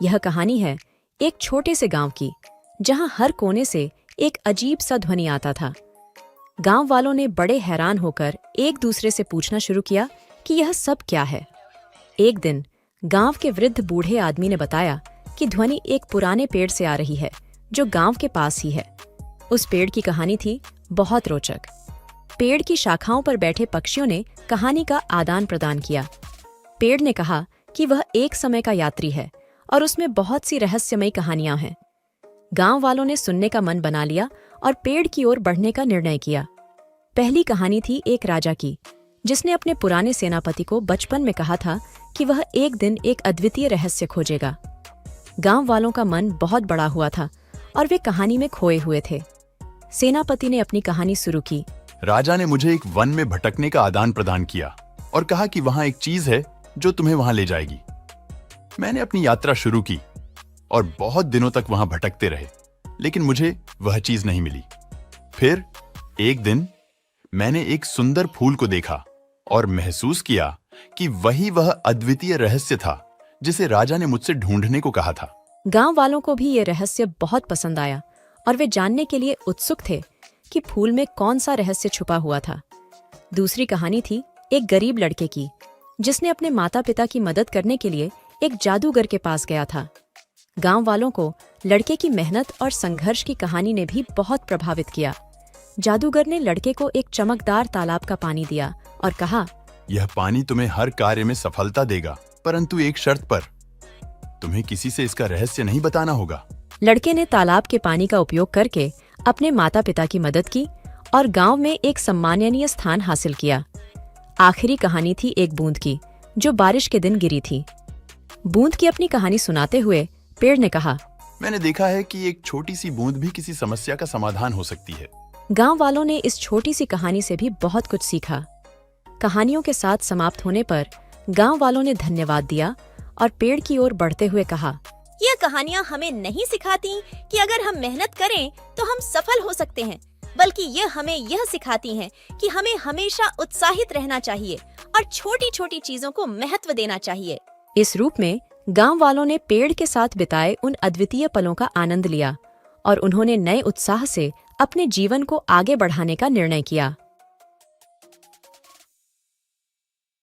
यह कहानी है एक छोटे से गांव की, जहां हर कोने से एक अजीब सा ध्वनि आता था। गांव वालों ने बड़े हैरान होकर एक दूसरे से पूछना शुरू किया कि यह सब क्या है। एक दिन गांव के वृद्ध बूढ़े आदमी ने बताया कि ध्वनि एक पुराने पेड़ से आ रही है जो गांव के पास ही है। उस पेड़ की कहानी थी बहुत रोचक। पेड़ की शाखाओं पर बैठे पक्षियों ने कहानी का आदान प्रदान किया। पेड़ ने कहा कि वह एक समय का यात्री है और उसमें बहुत सी रहस्यमयी कहानियां हैं। गांव वालों ने सुनने का मन बना लिया और पेड़ की ओर बढ़ने का निर्णय किया। पहली कहानी थी एक राजा की, जिसने अपने पुराने सेनापति को बचपन में कहा था कि वह एक दिन एक अद्वितीय रहस्य खोजेगा। गांव वालों का मन बहुत बड़ा हुआ था और वे कहानी में खोए हुए थे। सेनापति ने अपनी कहानी शुरू की। राजा ने मुझे एक वन में भटकने का आदान प्रदान किया और कहा कि वहां एक चीज है जो तुम्हें वहां ले जाएगी। मैंने अपनी यात्रा शुरू की और बहुत दिनों तक वहां भटकते रहे, लेकिन मुझे वह चीज नहीं मिली। फिर एक दिन मैंने एक सुंदर फूल को देखा और महसूस किया कि वही वह अद्वितीय रहस्य था जिसे राजा ने मुझसे ढूंढने को कहा था। गांव वालों को भी ये रहस्य बहुत पसंद आया और वे जानने के लिए उत्सुक थे कि फूल में कौन सा रहस्य छुपा हुआ था। दूसरी कहानी थी एक गरीब लड़के की, जिसने अपने माता पिता की मदद करने के लिए एक जादूगर के पास गया था। गांव वालों को लड़के की मेहनत और संघर्ष की कहानी ने भी बहुत प्रभावित किया। जादूगर ने लड़के को एक चमकदार तालाब का पानी दिया और कहा, यह पानी तुम्हें हर कार्य में सफलता देगा, परंतु एक शर्त पर। तुम्हें किसी से इसका रहस्य नहीं बताना होगा। लड़के ने तालाब के पानी का उपयोग करके अपने माता पिता की मदद की और गांव में एक सम्माननीय स्थान हासिल किया। आखिरी कहानी थी एक बूंद की, जो बारिश के दिन गिरी थी। बूंद की अपनी कहानी सुनाते हुए पेड़ ने कहा, मैंने देखा है कि एक छोटी सी बूंद भी किसी समस्या का समाधान हो सकती है। गांव वालों ने इस छोटी सी कहानी से भी बहुत कुछ सीखा। कहानियों के साथ समाप्त होने पर गांव वालों ने धन्यवाद दिया और पेड़ की ओर बढ़ते हुए कहा, यह कहानियाँ हमें नहीं सिखाती कि अगर हम मेहनत करें तो हम सफल हो सकते हैं, बल्कि यह हमें यह सिखाती हैं कि हमें हमेशा उत्साहित रहना चाहिए और छोटी छोटी चीजों को महत्व देना चाहिए। इस रूप में गांव वालों ने पेड़ के साथ बिताए उन अद्वितीय पलों का आनंद लिया और उन्होंने नए उत्साह से अपने जीवन को आगे बढ़ाने का निर्णय किया।